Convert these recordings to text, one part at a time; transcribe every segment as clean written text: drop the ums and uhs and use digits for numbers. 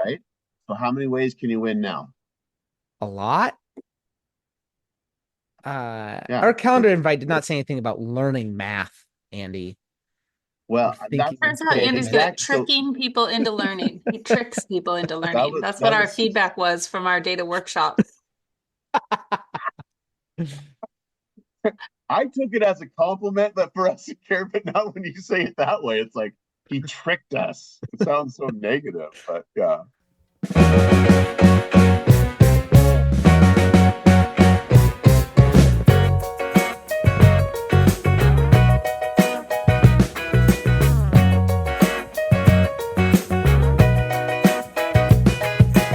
right? So how many ways can you win now? A lot. Yeah. Our So, calendar invite did not say anything about learning math, Andy, or well, thinking in Turns out so terms of Andy's math. good at exact. So tricking people into learning. He tricks people into learning. That's what that our was. feedback was from our data workshop. I took it as a compliment, but for us to care. But now when you say it that way, it's like he tricked us. It sounds so negative, but yeah.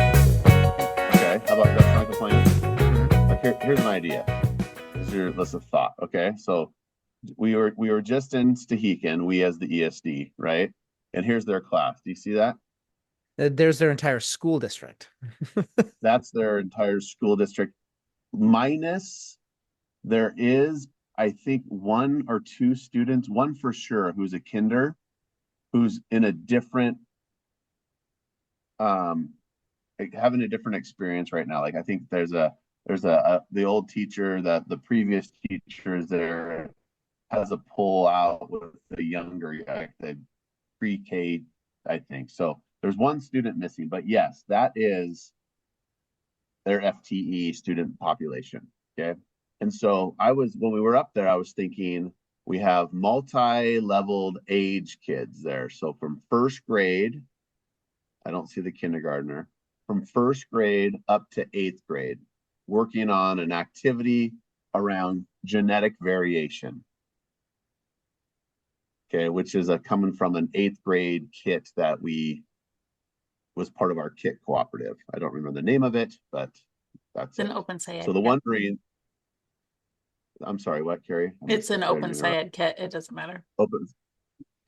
Okay. How about that's not the plan? Mhm. Like here's an idea. Here's your list of thought. Okay. So we were just in Stehekin, we as the ESD, right? And here's their class. Do you see that? There's their entire school district. That's their entire school district. Minus there is, I think, one or two students, one for sure, who's a kinder, who's in a different um like, having a different experience right now. Like I think there's a the old teacher that the previous teacher is there has a pull out with the younger guy, the pre-K, I think. So there's one student missing, but yes, that is their FTE student population. Okay. And so when we were up there, I was thinking we have multi-leveled age kids there. So from first grade, I don't see the kindergartner, from first grade up to eighth grade, working on an activity around genetic variation. Okay, which is coming from an eighth grade kit that we was part of our kit cooperative. I don't remember the name of it, but that's It's an it. open So SciEd the kit. wondering, I'm sorry, what, Carrie? I It's missed an it. Sorry to open interrupt. SciEd kit. It doesn't matter. Open.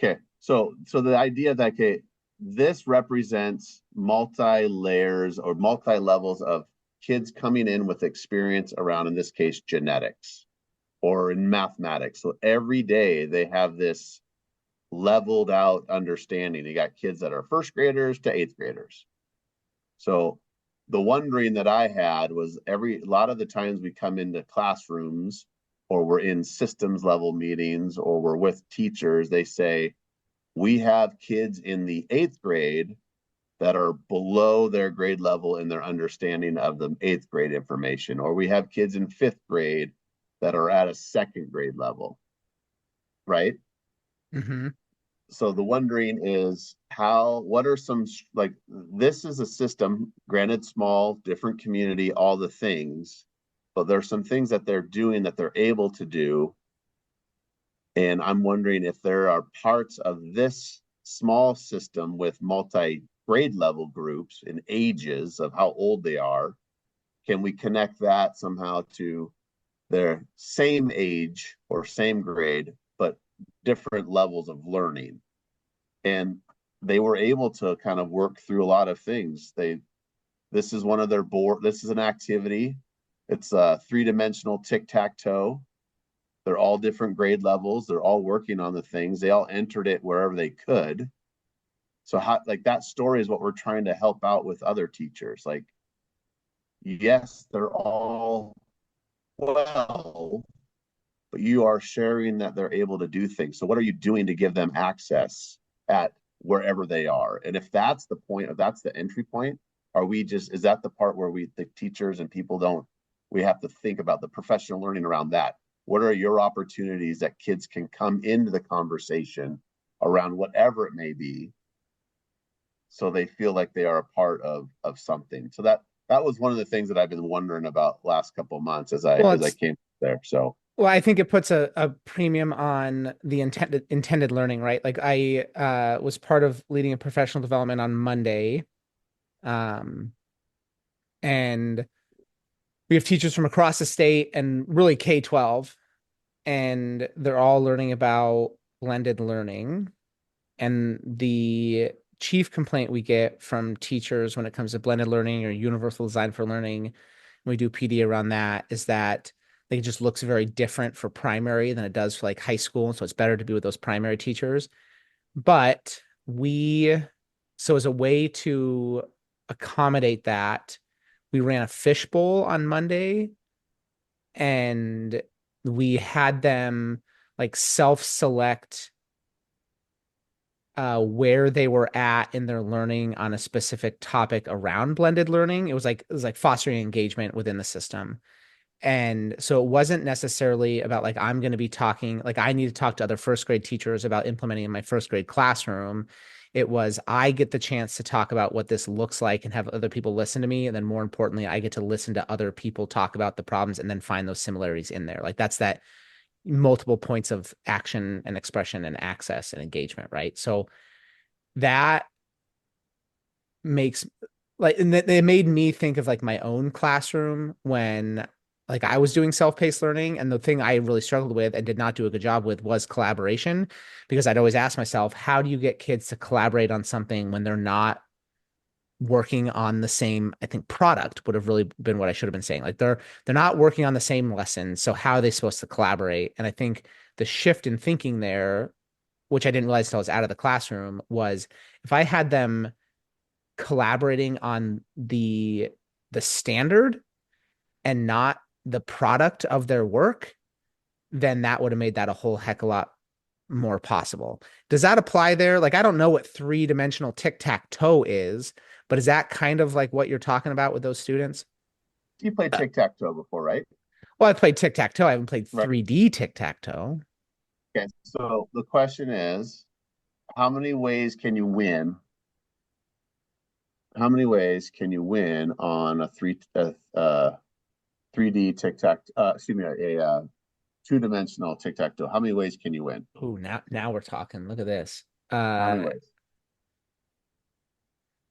Okay, so the idea that okay, this represents multi layers or multi levels of kids coming in with experience around, in this case, genetics or in mathematics. So every day they have this leveled out understanding. You got kids that are first graders to eighth graders. So the wondering that I had was a lot of the times we come into classrooms or we're in systems level meetings or we're with teachers, they say, we have kids in the eighth grade that are below their grade level in their understanding of the eighth grade information, or we have kids in fifth grade that are at a second grade level, right? Hmm. So the wondering is what are some, like, this is a system, granted small, different community, all the things, but there's some things that they're doing that they're able to do. And I'm wondering if there are parts of this small system with multi grade level groups and ages of how old they are. Can we connect that somehow to their same age or same grade, but different levels of learning? And they were able to kind of work through a lot of things. This is one of their board. This is an activity. It's a three-dimensional tic-tac-toe. They're all different grade levels. They're all working on the things. They all entered it wherever they could. So how, like, that story is what we're trying to help out with other teachers. Like, yes, they're all well, but you are sharing that they're able to do things. So what are you doing to give them access at wherever they are? And if that's the point, if that's the entry point, is that the part where the teachers and people don't, we have to think about the professional learning around that? What are your opportunities that kids can come into the conversation around whatever it may be, so they feel like they are a part of something? So that was one of the things that I've been wondering about last couple of months as I Well, as I came there. So I think it puts a premium on the intended learning, right? Like I was part of leading a professional development on Monday. Um, and we have teachers from across the state and really K-12, and they're all learning about blended learning. And the chief complaint we get from teachers when it comes to blended learning or universal design for learning, we do PD around that, is that it just looks very different for primary than it does for like high school. So it's better to be with those primary teachers. But so as a way to accommodate that, we ran a fishbowl on Monday, and we had them like self-select where they were at in their learning on a specific topic around blended learning. It was like fostering engagement within the system. And so it wasn't necessarily about like I'm going to be talking, like I need to talk to other first grade teachers about implementing in my first grade classroom. It was I get the chance to talk about what this looks like and have other people listen to me. And then more importantly, I get to listen to other people talk about the problems and then find those similarities in there. Like that's that multiple points of action and expression and access and engagement, right? So that makes like, and it made me think of like my own classroom when like I was doing self-paced learning, and the thing I really struggled with and did not do a good job with was collaboration, because I'd always ask myself, how do you get kids to collaborate on something when they're not working on the same, I think product would have really been what I should have been saying. Like they're not working on the same lesson, so how are they supposed to collaborate? And I think the shift in thinking there, which I didn't realize until I was out of the classroom, was if I had them collaborating on the standard and not the product of their work, then that would have made that a whole heck of a lot more possible. Does that apply there? Like, I don't know what three-dimensional tic-tac-toe is, but is that kind of like what you're talking about with those students? You played tic-tac-toe before, right? Well, I played tic-tac-toe. I haven't played Right. 3D tic-tac-toe. Okay. So the question is, how many ways can you win? How many ways can you win on a 3D tic-tac, excuse me, a two-dimensional tic-tac-toe? How many ways can you win? Ooh, now we're talking. Look at this. How many ways?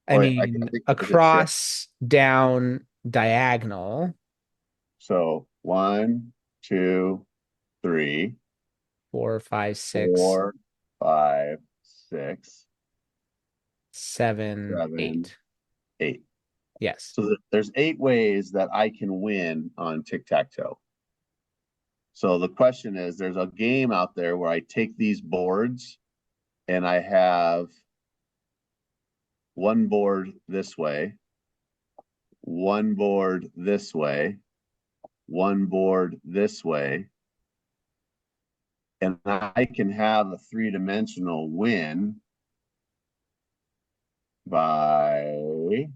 I I mean, think, is it six? across, down, diagonal, So 1, 2, 3, 4, 5, 6, 4, 5, 6, 7, 7, 8. 8. Yes. So there's 8 ways that I can win on tic-tac-toe. So the question is, there's a game out there where I take these boards and I have one board this way, one board this way, one board this way, and I can have a three-dimensional win by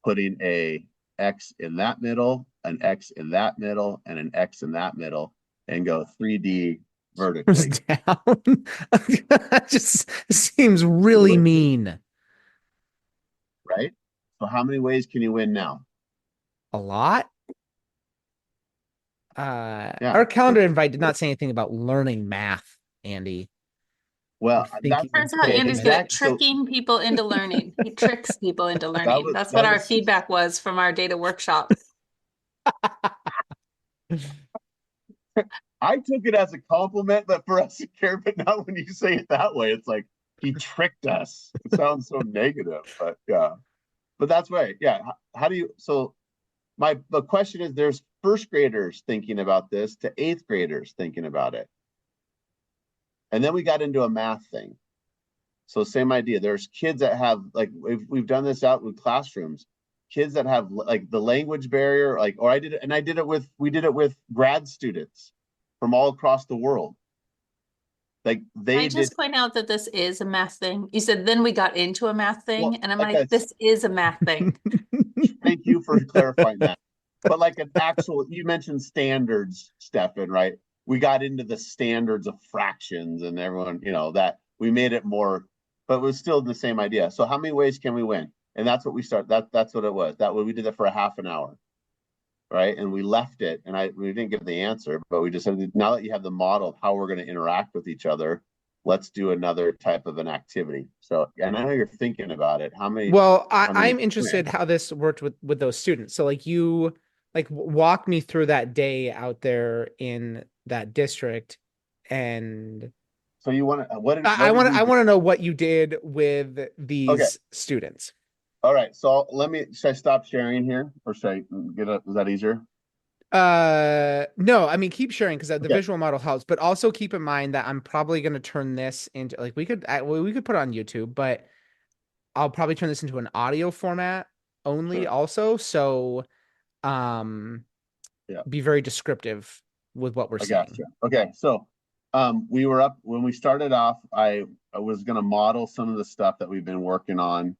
putting a X in that middle, an X in that middle, and an X in that middle, and go 3D vertically. Down. That just seems really mean. Right? So how many ways can you win now? A lot. Yeah. Our calendar invite did not say anything about learning math, Andy. Well, Or that's thinking Turns out so Andy's good at exact. So tricking people into learning. He tricks people into that learning. was That's what that our was feedback was from our data workshop. I took it as a compliment, but for us to care, but not when you say it that way. It's like he tricked us. It sounds so negative, but yeah. But that's right. Yeah. How do you so the question is, there's first graders thinking about this to eighth graders thinking about it. And then we got into a math thing. So same idea. There's kids that have like we've done this out with classrooms. Kids that have like the language barrier, like, or we did it with grad students from all across the world. Like Can I they did just point out that this is a math thing? You said then we got into a math thing, well, and I'm like like, this is a math thing. thank you for clarifying that. But like an actual, you mentioned standards, Stefan, right? We got into the standards of fractions and everyone, that we made it more, but it was still the same idea. So how many ways can we win? And that's what we start. That's what it was. That way we did it for a half an hour, right? And we left it, and we didn't give the answer, but we just said, now that you have the model of how we're going to interact with each other, let's do another type of an activity. So, and I know you're thinking about it. Well, How many I'm interested how this worked with those students. So like you like walk me through that day out there in that district, and So you want to, what I did want we I do? want to know what you did with Okay. these students. All right. So should I stop sharing here or should I get up? Is that easier? No, I mean keep sharing because the Okay. visual model helps, but also keep in mind that I'm probably going to turn this into like we could put it on YouTube, but I'll probably turn this into an audio format only Sure. also. So um Yeah, be very descriptive with what we're I seeing. gotcha. Okay, so we were up when we started off. I was going to model some of the stuff that we've been working on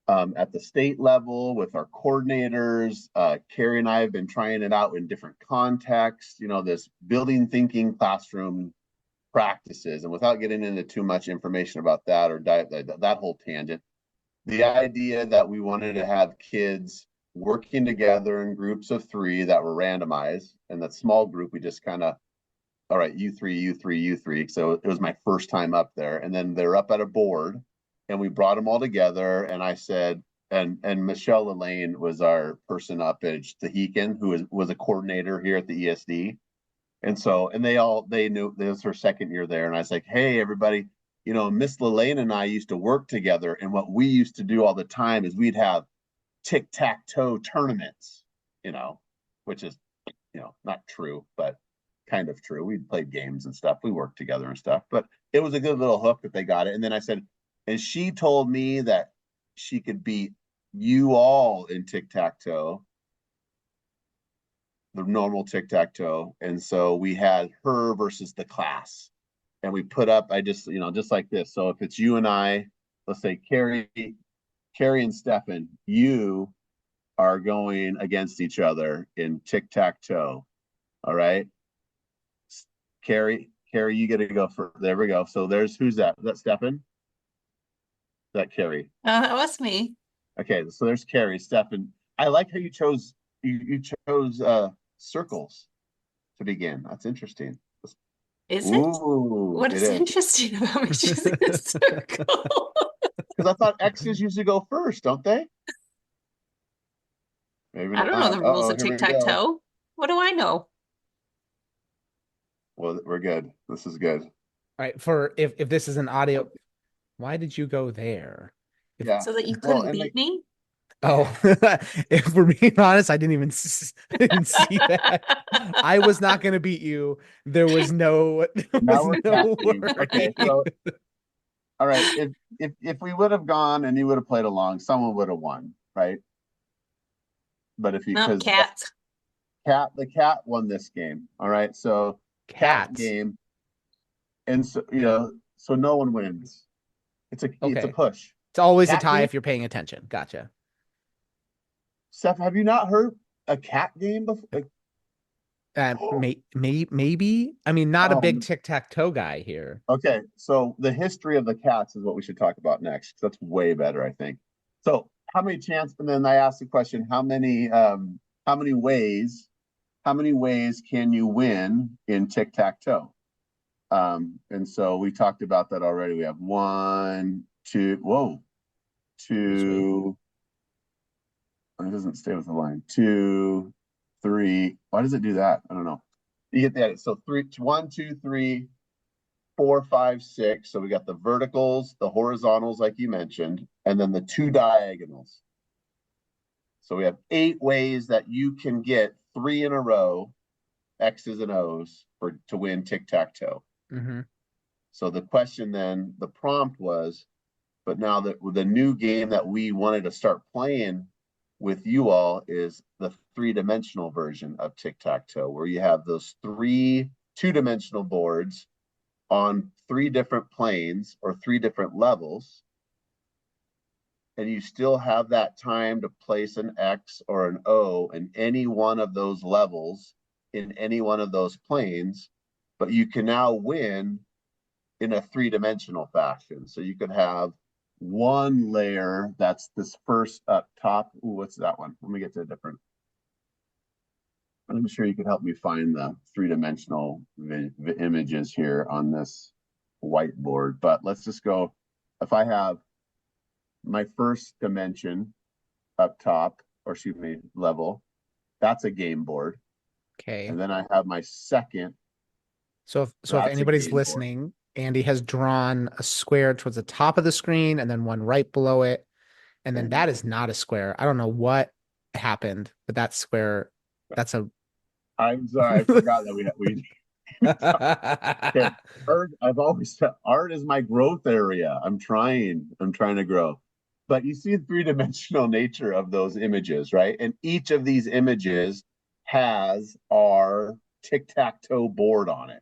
at the state level with our coordinators. Cari and I have been trying it out in different contexts. You know, this building thinking classroom practices, and without getting into too much information about that or that whole tangent, the idea that we wanted to have kids working together in groups of 3 that were randomized, and that small group we just kind of, all right, you three, you three, you three. So it was my first time up there, and then they're up at a board, and we brought them all together, and I said, and Michelle Elaine was our person up at Tahican, who was a coordinator here at the ESD. And so, and they knew this was her second year there. And I was like, hey, everybody, you know, Miss Lelaine and I used to work together. And what we used to do all the time is we'd have tic-tac-toe tournaments, you know, which is, you know, not true, but kind of true. We'd played games and stuff. We worked together and stuff, but it was a good little hook that they got it. And then I said, and she told me that she could beat you all in tic-tac-toe, the normal tic-tac-toe. And so we had her versus the class. And we put up, I just, you know, just like this. So if it's you and I, let's say Cari and Stefan, you are going against each other in tic-tac-toe. All right. Cari, you get to go first. There we go. So there's, who's that? Is that Stefan? Is that Cari? That was me. Okay, so there's Cari, Stefan. I like how you chose circles to begin. That's interesting. Is it? Ooh, What it is is. interesting about me choosing a circle? Because I thought X's usually go first, don't they? Maybe I don't know not. the rules Uh-oh, of here we go. tic-tac-toe. What do I know? Well, we're good. This is good. All right, for if this is an audio, why did you go there? If Yeah. So that you Well, couldn't and beat me? Oh, if we're being honest, I didn't even I didn't see that. I was not going to beat you. There now was we're cat no themed. Okay, worry. so all right. If we would have gone and you would have played along, someone would have won, right? But if you No, because cat. the cat won this game. All right. So cat Cats. game. And so, you know, so no one wins. It's a Okay. push. It's always a Cat tie game. if you're paying attention. Gotcha. Seth, have you not heard a cat game before? Like, Maybe. I mean, not a big um, tic-tac-toe guy here. okay, so the history of the cats is what we should talk about next, 'cause that's way better, I think. So, how many chances? And then I asked the question: how many ways, how many ways can you win in tic-tac-toe? And so we talked about that already. We have one, two, whoa, Sweet. two. It doesn't stay with the line. 2, 3. Why does it do that? I don't know. You get that. So 3, 1, 2, 3, 4, 5, 6. So we got the verticals, the horizontals, like you mentioned, and then the 2 diagonals. So we have 8 ways that you can get 3 in a row, X's and O's, to win tic-tac-toe. Mm-hmm. So the question then, the prompt was, but now that with the new game that we wanted to start playing with you all is the 3-dimensional version of tic-tac-toe, where you have those 3 2-dimensional boards on 3 different planes or 3 different levels, and you still have that time to place an X or an O in any one of those levels in any one of those planes, but you can now win in a 3-dimensional fashion. So you could have one layer that's this first up top. Ooh, what's that one? Let me get to a different. I'm sure you could help me find the 3-dimensional images here on this whiteboard, but let's just go. If I have my first dimension up top, or excuse me, level, that's a game board. Okay. And then I have my second. So if That's a anybody's game board. listening, Andy has drawn a square towards the top of the screen and then one right below it. And then Okay. that is not a square. I don't know what happened, but that square, that's a I'm sorry, I forgot that we okay. Art, I've always said art is my growth area. I'm trying to grow. but you see the three-dimensional nature of those images, right? And each of these images has our tic-tac-toe board on it. And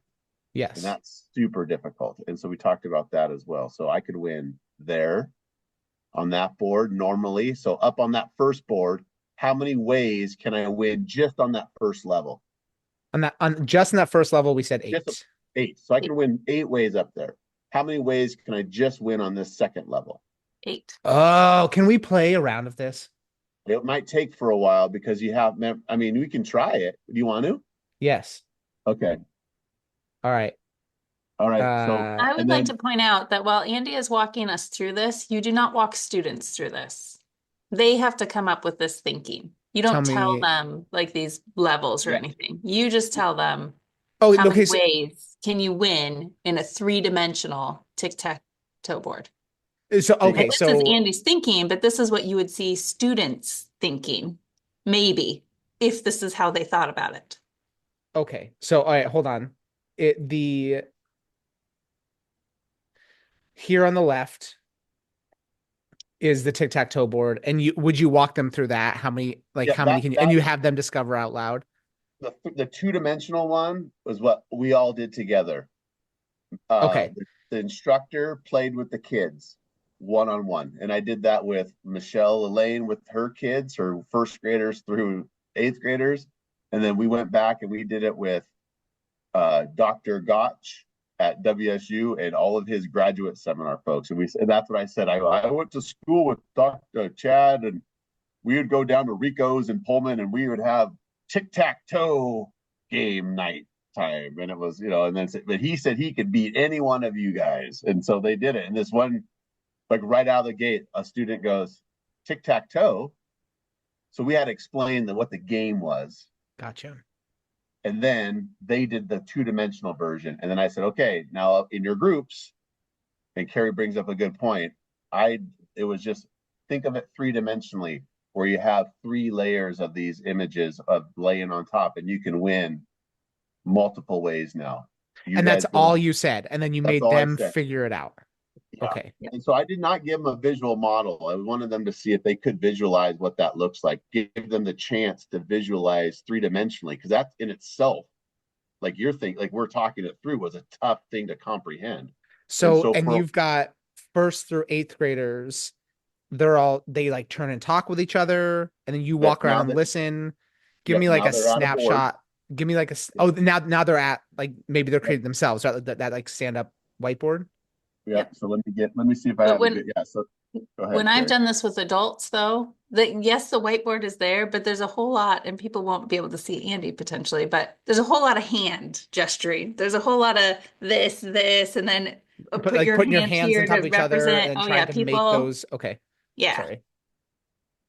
Yes. that's super difficult. And so we talked about that as well. So I could win there on that board normally. So up on that first board, how many ways can I win just on that first level? On just in that first level, we said Just 8. 8. So I can win 8 ways up there. How many ways can I just win on this second level? 8. Oh, can we play a round of this? It might take for a while because you have, I mean, we can try it. Do you want to? Yes. Okay. All right. All right. So, I would and like then to point out that while Andy is walking us through this, you do not walk students through this. They have to come up with this thinking. You Tell don't tell me. them like these levels or yeah, anything. You just tell them Oh, how many okay. So, ways can you win in a three-dimensional tic-tac-toe board. okay. And this is So, Andy's thinking, but this is what you would see students thinking, maybe, if this is how they thought about it. okay. So, all right. Hold on. The here on the left is the tic-tac-toe board, and would you walk them through that? yeah, How many can you, and you have them discover out loud? the two-dimensional one was what we all did together. Uh, Okay. the, the instructor played with the kids one-on-one, and I did that with Michelle Elaine with her kids, her first graders through eighth graders, and then we went back and we did it with Dr. Gotch at WSU and all of his graduate seminar folks. And that's what I said. I went to school with Dr. Chad, and we would go down to Rico's in Pullman, and we would have tic-tac-toe game night time. And it was, and then, but he said he could beat any one of you guys. And so they did it. And this one, like right out of the gate, a student goes, tic-tac-toe. So we had to explain what the game was. Gotcha. And then they did the two-dimensional version. And then I said, okay, now in your groups, and Cari brings up a good point. It was just think of it three-dimensionally, where you have 3 layers of these images of laying on top, and you can win multiple ways now. You And that's guys all go. you said, and then you That's made all I them said. figure it out. Yeah. Okay. And so I did not give them a visual model. I wanted them to see if they could visualize what that looks like. Give them the chance to visualize three-dimensionally, because that in itself, like you're thinking, like we're talking it through, was a tough thing to comprehend. And So, so and for you've got first through eighth graders. They like turn and talk with each other, and then you walk around now and that listen. Give yep, me like now a they're on a board. snapshot. Give me like oh, now they're at like maybe they're creating themselves, right? That like stand up whiteboard. Yep. Yep. So let me see if I But have a good, yeah. So go when ahead, I've Cari. done this with adults, though, that yes, the whiteboard is there, but there's a whole lot, and people won't be able to see Andy potentially, but there's a whole lot of hand gesturing. There's a whole lot of this, and then But put like your putting your hand hands on here top to of each other and represent. then Oh yeah, trying to make people. those. Okay. Yeah. Sorry.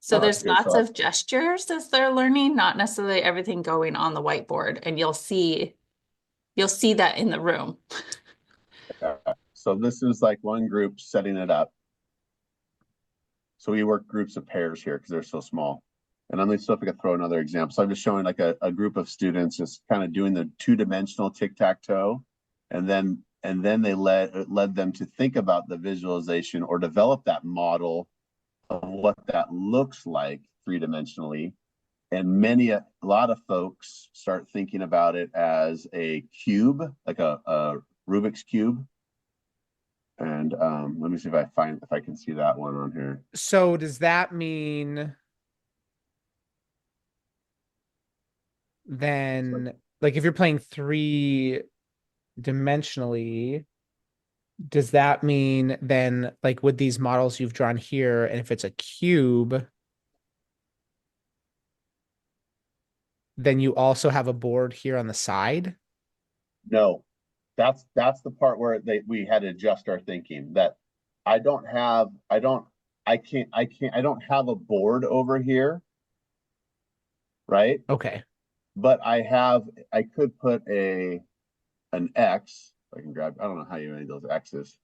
So No, that's there's good. lots So of gestures as they're learning, not necessarily everything going on the whiteboard, and you'll see that in the room. so this is like one group setting it up. So we work groups of pairs here because they're so small. And let me see if I could throw another example. So I'm just showing like a group of students just kind of doing the two-dimensional tic-tac-toe. And then they led them to think about the visualization or develop that model of what that looks like three-dimensionally. And a lot of folks start thinking about it as a cube, like a Rubik's cube. And let me see if I can see that one on here. So does that mean then like if you're playing three dimensionally, does that mean then like with these models you've drawn here, and if it's a cube, then you also have a board here on the side? No, that's the part where we had to adjust our thinking. That I don't have, I don't have a board over here, right? Okay. But I could put an X. I can grab. I don't know how you made those X's.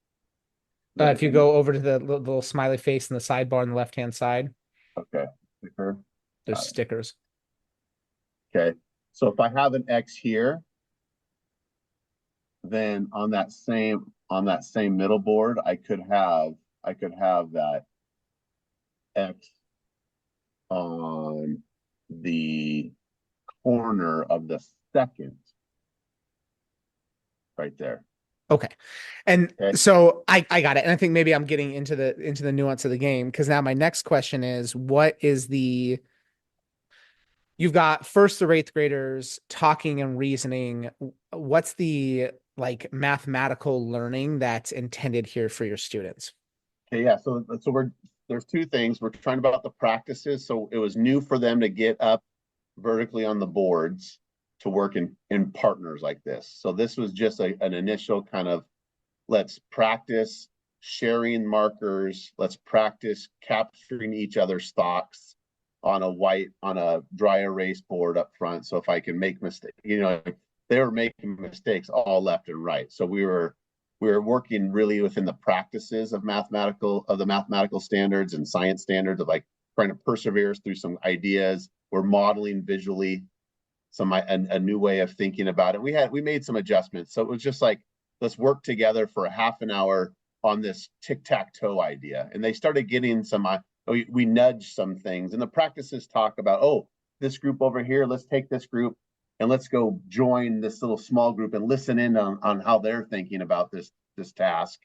If you go over to the little smiley face in the sidebar on the left-hand side, Okay, sticker. there's stickers. Okay, so if I have an X here, then on that same middle board, I could have that X on the corner of the second, right there. Okay. And Okay. so I got it. And I think maybe I'm getting into the nuance of the game, because now my next question is, what is you've got first through eighth graders talking and reasoning. What's the like mathematical learning that's intended here for your students? Okay, yeah. So there's two things. We're trying about the practices. So it was new for them to get up vertically on the boards to work in partners like this. So this was just an initial kind of, let's practice sharing markers. Let's practice capturing each other's thoughts on a dry erase board up front. So if I can make mistakes, they were making mistakes all left and right. So we were working really within the practices of the mathematical standards and science standards, of like trying to persevere through some ideas. We're modeling visually a new way of thinking about it. We made some adjustments. So it was just like, let's work together for a half an hour on this tic-tac-toe idea. And they started getting we nudged some things, and the practices talk about, oh, this group over here, let's take this group and let's go join this little small group and listen in on how they're thinking about this task.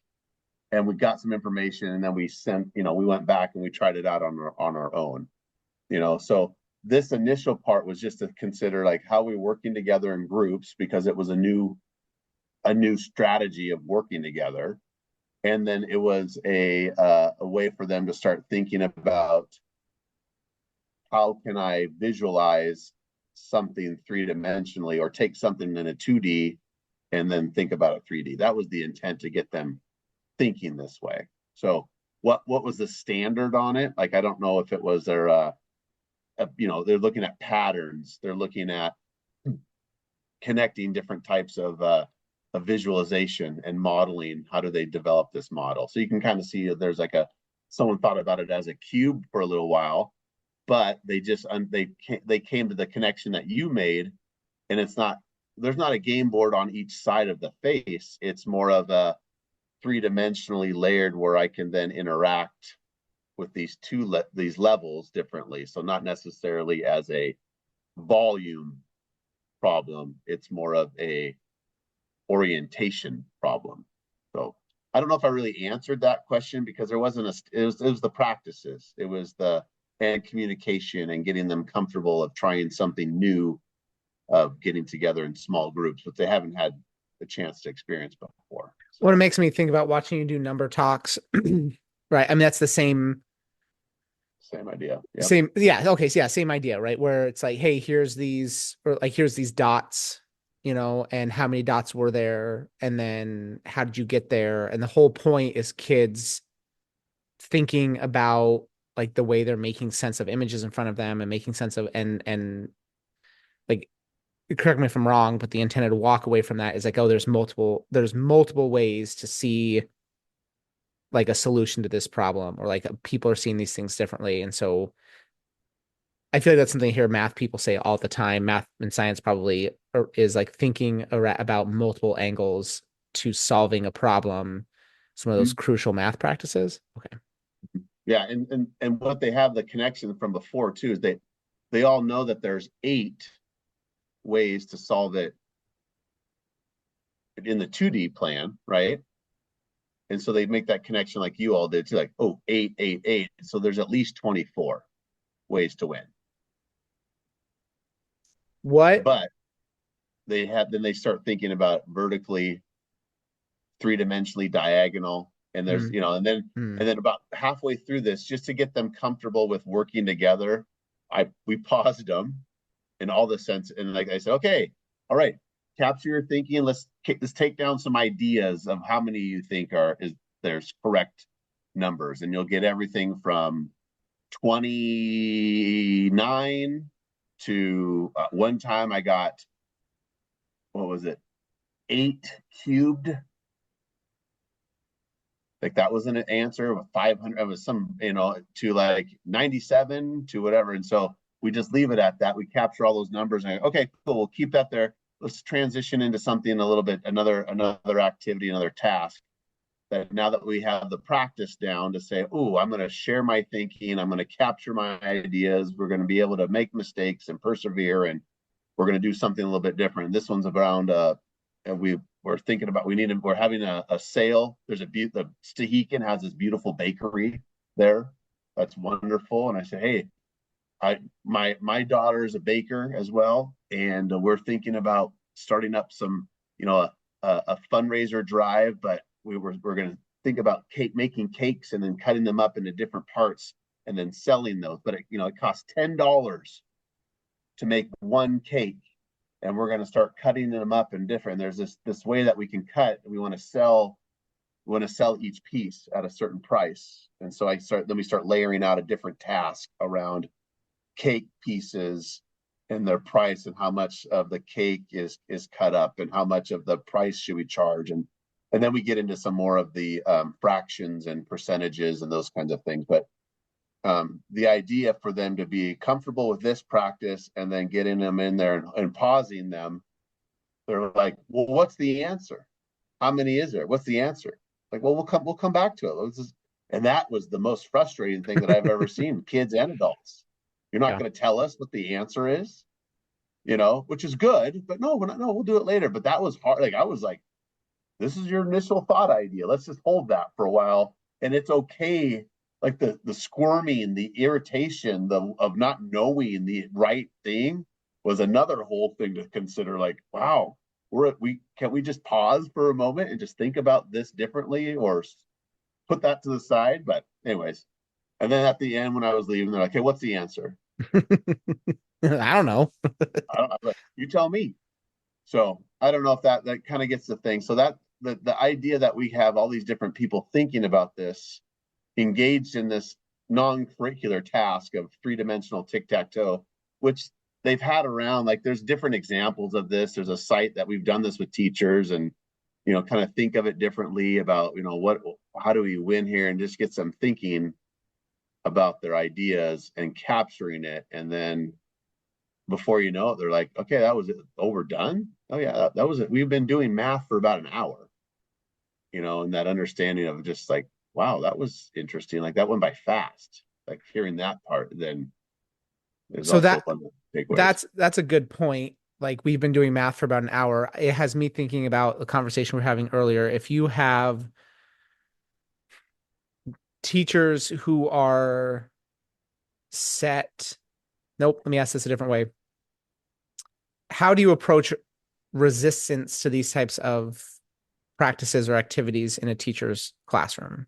And we got some information, and then we went back and we tried it out on our own. So this initial part was just to consider like how we're working together in groups, because it was a new strategy of working together. And then it was a way for them to start thinking about, how can I visualize something three-dimensionally, or take something in a 2D and then think about it 3D. That was the intent, to get them thinking this way. So what was the standard on it? Like, I don't know if it was they're looking at patterns, they're looking at connecting different types of visualization and modeling. How do they develop this model? So you can kind of see that there's someone thought about it as a cube for a little while, but they came to the connection that you made, and there's not a game board on each side of the face. It's more of a three-dimensionally layered, where I can then interact with these levels differently. So not necessarily as a volume problem, it's more of a orientation problem. So I don't know if I really answered that question, because there wasn't it was the practices, it was and communication, and getting them comfortable of trying something new, of getting together in small groups, but they haven't had the chance to experience before. So What it makes me think about watching you do number talks, right? I mean, that's the same idea. Yep. Same, yeah. Okay, so yeah, same idea, right? Where it's like, hey, here's these dots, and how many dots were there, and then how did you get there? And the whole point is kids thinking about like the way they're making sense of images in front of them, and making sense of and like, correct me if I'm wrong, but the intended walk away from that is like, oh, there's multiple ways to see like a solution to this problem, or like people are seeing these things differently. And so I feel like that's something I hear math people say all the time. Math and science probably is like thinking about multiple angles to solving a problem. Some of those crucial math practices. Okay. Yeah, and what they have the connection from before too is they all know that there's 8 ways to solve it in the 2D plan, right? And so they make that connection like you all did too, like, oh, 8, 8, 8. So there's at least 24 ways to win. But then they start thinking about vertically, three-dimensionally, diagonal, and there's and then about halfway through this, just to get them comfortable with working together, we paused them in all the sense, and like I said, okay, all right, capture your thinking. Let's take down some ideas of how many you think there's correct numbers, and you'll get everything from 29 to one time I got, what was it, 8 cubed. Like that was an answer of 500. It was some, to like 97 to whatever. And so we just leave it at that. We capture all those numbers and okay, cool. We'll keep that there. Let's transition into something a little bit, another activity, another task that now that we have the practice down to say, oh, I'm going to share my thinking, I'm going to capture my ideas, we're going to be able to make mistakes and persevere, and we're going to do something a little bit different. This one's around and we're thinking about we're having a sale. There's the Stehekin has this beautiful bakery there. That's wonderful. And I said, hey, my daughter is a baker as well, and we're thinking about starting up some, a fundraiser drive, but we're going to think about making cakes and then cutting them up into different parts and then selling those. But it costs $10 to make one cake, and we're going to start cutting them up in different. There's this way that we can cut. We want to sell each piece at a certain price, and so we start layering out a different task around cake pieces and their price and how much of the cake is cut up and how much of the price should we charge, and then we get into some more of the fractions and percentages and those kinds of things. But the idea for them to be comfortable with this practice and then getting them in there and pausing them, they're like, well, what's the answer? How many is there? What's the answer? Like, well, we'll come back to it. And that was the most frustrating thing that I've ever seen, kids and adults. You're not going to tell us what the answer is, which is good, but no, we'll do it later. But that was hard. Like, I was like, this is your initial thought idea. Let's just hold that for a while. And it's okay. Like the squirming, the irritation, of not knowing the right thing was another whole thing to consider. Like, wow, can we just pause for a moment and just think about this differently, or put that to the side? But anyways, and then at the end, when I was leaving, they're like, hey, what's the answer? I don't know. You tell me. So I don't know if that kind of gets the thing. So that the idea that we have all these different people thinking about this, engaged in this non-curricular task of three-dimensional tic-tac-toe, which they've had around. Like, there's different examples of this. There's a site that we've done this with teachers, and kind of think of it differently about how do we win here, and just get some thinking about their ideas and capturing it. And then before you know it, they're like, okay, that was it. Oh, we're done. Oh yeah, that was it. We've been doing math for about an hour, and that understanding of just like, wow, that was interesting. Like, that went by fast. Like, hearing that part, then is So also one of the takeaways. that's a good point. Like, we've been doing math for about an hour. It has me thinking about the conversation we we're having earlier. If you have teachers who are set, nope, let me ask this a different way. How do you approach resistance to these types of practices or activities in a teacher's classroom?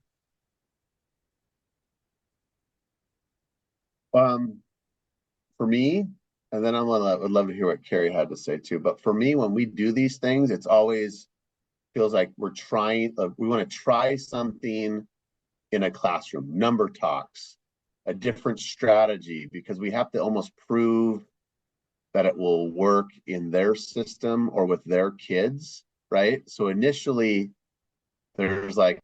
For me, and then I would love to hear what Cari had to say too. But for me, when we do these things, it's always feels like we're trying. We want to try something in a classroom, number talks, a different strategy, because we have to almost prove that it will work in their system or with their kids, right? So initially, there's like,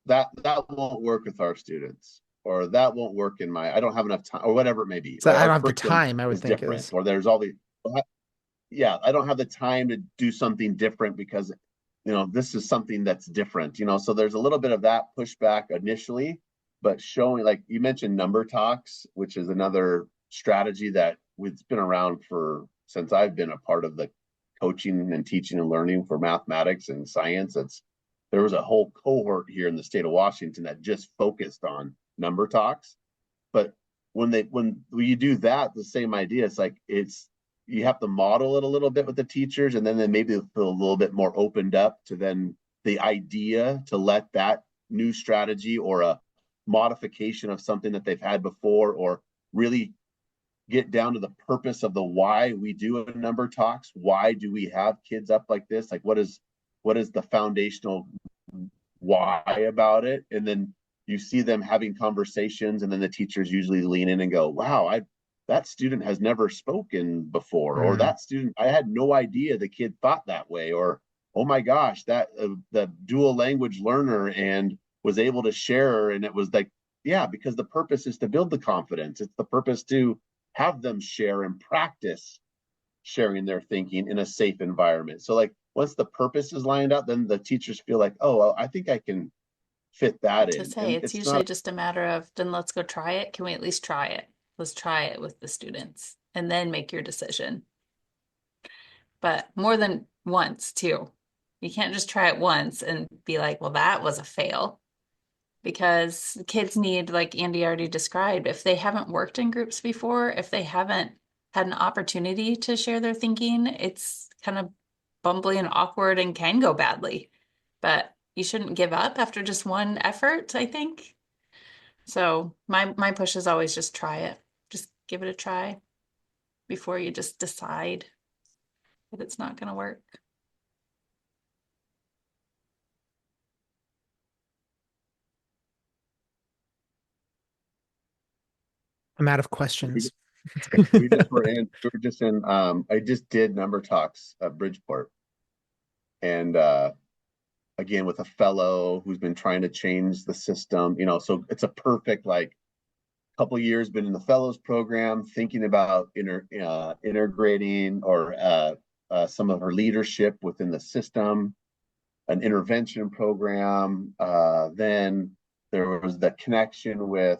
that won't work with our students, or that won't work I don't have enough time, or whatever it may be. So Right? I Our don't have the curriculum time, I would is think different, is. or there's all the, yeah, I don't have the time to do something different because, this is something that's different, so there's a little bit of that pushback initially, but showing, like you mentioned, number talks, which is another strategy that it's been around since I've been a part of the coaching and teaching and learning for mathematics and science. There was a whole cohort here in the state of Washington that just focused on number talks. But when you do that, the same idea, it's like, you have to model it a little bit with the teachers, and then maybe they'll feel a little bit more opened up to then the idea to let that new strategy or a modification of something that they've had before, or really get down to the purpose of the why we do a number talks. Why do we have kids up like this? Like, what is the foundational why about it? And then you see them having conversations, and then the teachers usually lean in and go, wow, that student has never spoken before, or that student, I had no idea the kid thought that way, or, oh my gosh, that the dual language learner and was able to share. And it was like, yeah, because the purpose is to build the confidence. It's the purpose to have them share and practice sharing their thinking in a safe environment. So like, once the purpose is lined up, then the teachers feel like, oh, well, I think I can fit that To in. say And it's it's usually not, just a matter of then let's go try it. Can we at least try it? Let's try it with the students and then make your decision. But more than once too. You can't just try it once and be like, well, that was a fail. Because kids need, like Andy already described, if they haven't worked in groups before, if they haven't had an opportunity to share their thinking, it's kind of bumbly and awkward and can go badly. But you shouldn't give up after just one effort, I think. So my push is always just try it. Just give it a try before you just decide that it's not going to work. I'm out of we questions. just, we were just in, I just did number talks at Bridgeport. And, again, with a fellow who's been trying to change the system, so it's a perfect, like, couple years been in the fellows program, thinking about integrating or some of her leadership within the system, an intervention program. Then there was the connection with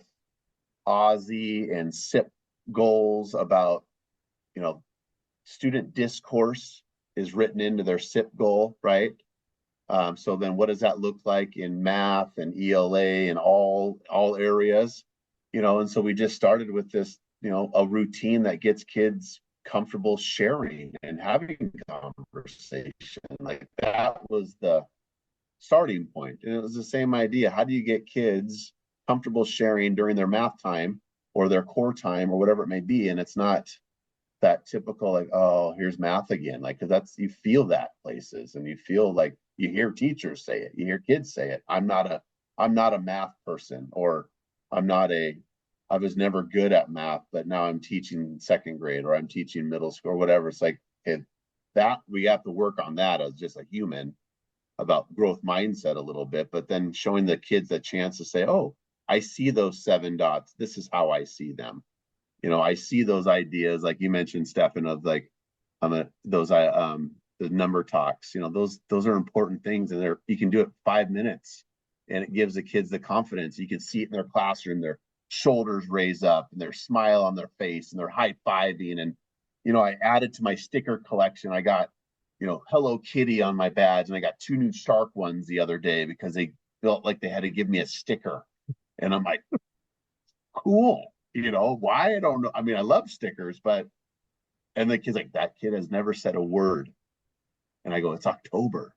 Aussie and SIP goals about, you know, student discourse is written into their SIP goal, right? So then what does that look like in math and ELA and all areas? And so we just started with this, a routine that gets kids comfortable sharing and having conversation. Like that was the starting point. And it was the same idea. How do you get kids comfortable sharing during their math time or their core time or whatever it may be? And it's not that typical, like, oh, here's math again. Like, because you feel that places, and you feel like you hear teachers say it, you hear kids say it. I'm not a math person, or I was never good at math, but now I'm teaching second grade, or I'm teaching middle school, or whatever. It's like, that we have to work on that as just a human, about growth mindset a little bit, but then showing the kids a chance to say, oh, I see those 7 dots. This is how I see them. I see those ideas, like you mentioned, Stefan, of like, the number talks. Those are important things, and you can do it 5 minutes, and it gives the kids the confidence. You can see it in their classroom, their shoulders raise up, and their smile on their face, and they're high fiving. And I added to my sticker collection. I got Hello Kitty on my badge, and I got 2 new shark ones the other day because they felt like they had to give me a sticker, and I'm like, cool. Why? I don't know. I mean, I love stickers, and the kid's like, that kid has never said a word. And I go, it's October,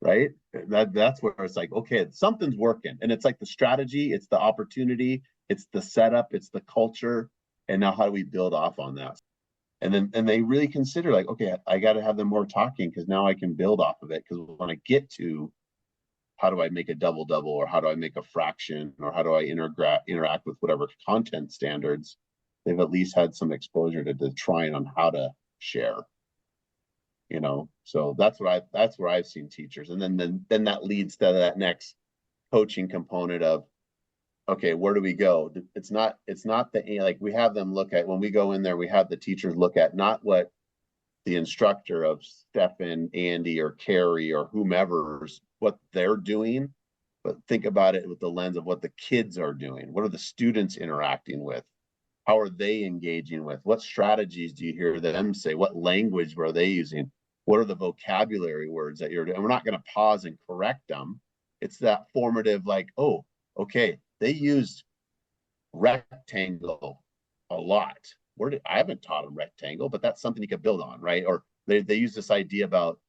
right? That's where it's like, okay, something's working. And it's like the strategy, it's the opportunity, it's the setup, it's the culture. And now how do we build off on that? And they really consider, like, okay, I got to have them more talking, because now I can build off of it. Because when I get to how do I make a double double, or how do I make a fraction, or how do I interact with whatever content standards, they've at least had some exposure to trying on how to share. So that's where I've seen teachers. And then that leads to that next coaching component of, okay, where do we go? It's not like, we have them look at, when we go in there, we have the teachers look at not what the instructor of Stefan, Andy, or Cari, or whomever's, what they're doing, but think about it with the lens of what the kids are doing. What are the students interacting with? How are they engaging with? What strategies do you hear them say? What language were they using? What are the vocabulary words that you're doing? And we're not going to pause and correct them. It's that formative, like, oh, okay, they used rectangle a lot. I haven't taught them rectangle, but that's something you could build on, right? Or they use this idea about,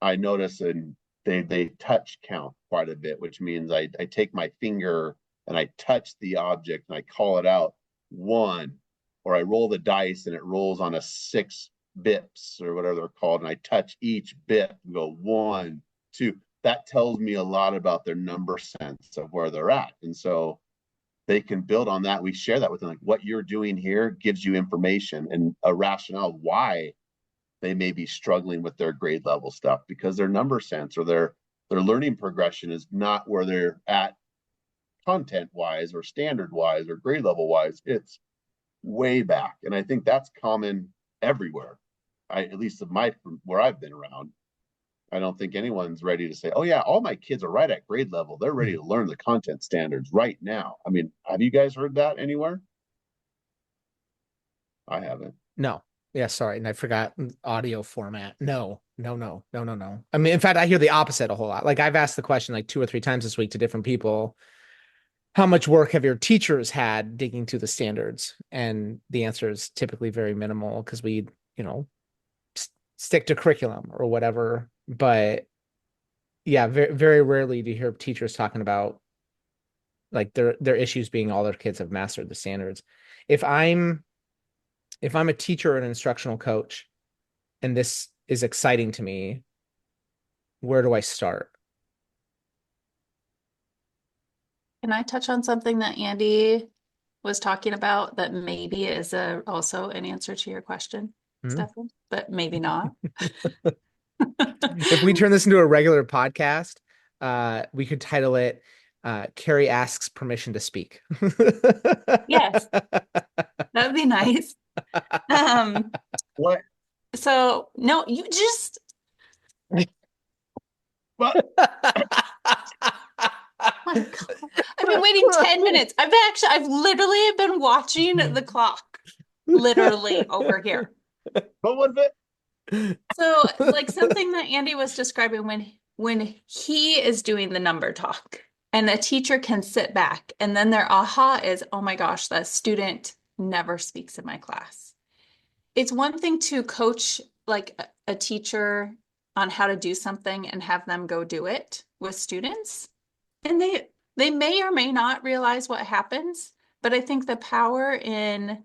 I notice, and they touch count quite a bit, which means I take my finger and I touch the object and I call it out 1, or I roll the dice and it rolls on a 6 bips or whatever they're called, and I touch each bip and go 1, 2. That tells me a lot about their number sense of where they're at. And so they can build on that. We share that with them, like, what you're doing here gives you information and a rationale why they may be struggling with their grade level stuff, because their number sense or their learning progression is not where they're at content wise or standard wise or grade level wise. It's way back. And I think that's common everywhere. at least of my where I've been around, I don't think anyone's ready to say, oh yeah, all my kids are right at grade level. They're ready to learn the content standards right now. I mean, have you guys heard that anywhere? I haven't. No. Yeah, sorry. And I forgot audio format. No, no, no, no, no, no. I mean, in fact, I hear the opposite a whole lot. Like I've asked the question like 2 or 3 times this week to different people. How much work have your teachers had digging through the standards? And the answer is typically very minimal because we, you know, stick to curriculum or whatever. But yeah, very, very rarely do you hear teachers talking about like their issues being all their kids have mastered the standards. If I'm if I'm a teacher or an instructional coach and this is exciting to me, where do I start? Can I touch on something that Andy was talking about that maybe is also an answer to your question, Hmm? Stefan, but maybe not? If we turn this into a regular podcast, we could title it Cari asks permission to speak. Yes, that'd be nice. Um, What? so no, you just But my God. I've been waiting 10 minutes. I've literally been watching the clock, literally over here. but what if So, like something that Andy was describing when he is doing the number talk and the teacher can sit back and then their aha is, oh my gosh, that student never speaks in my class. It's one thing to coach like a teacher on how to do something and have them go do it with students. And they may or may not realize what happens, but I think the power in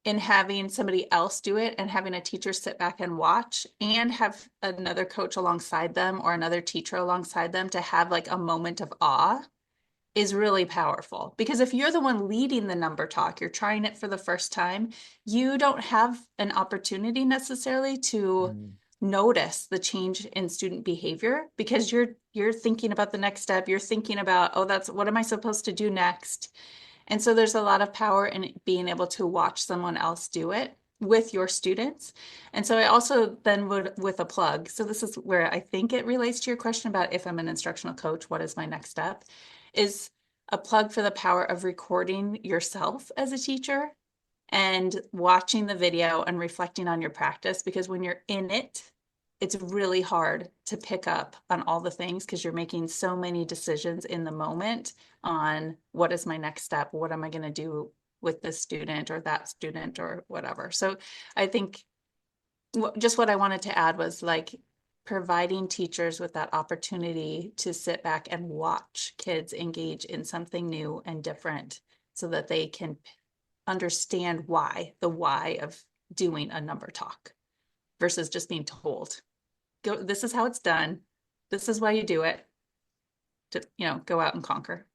having somebody else do it and having a teacher sit back and watch and have another coach alongside them or another teacher alongside them to have like a moment of awe is really powerful. Because if you're the one leading the number talk, you're trying it for the first time, you don't have an opportunity necessarily to notice the change in student behavior because you're thinking about the next step, you're thinking about, oh, that's what am I supposed to do next? And so there's a lot of power in being able to watch someone else do it with your students. And so I also then would, with a plug, so this is where I think it relates to your question about if I'm an instructional coach, what is my next step, is a plug for the power of recording yourself as a teacher and watching the video and reflecting on your practice, because when you're in it, it's really hard to pick up on all the things because you're making so many decisions in the moment on what is my next step, what am I going to do with this student or that student or whatever. So I think just what I wanted to add was like providing teachers with that opportunity to sit back and watch kids engage in something new and different so that they can understand the why of doing a number talk versus just being told, go, this is how it's done. This is why you do it. To, go out and conquer.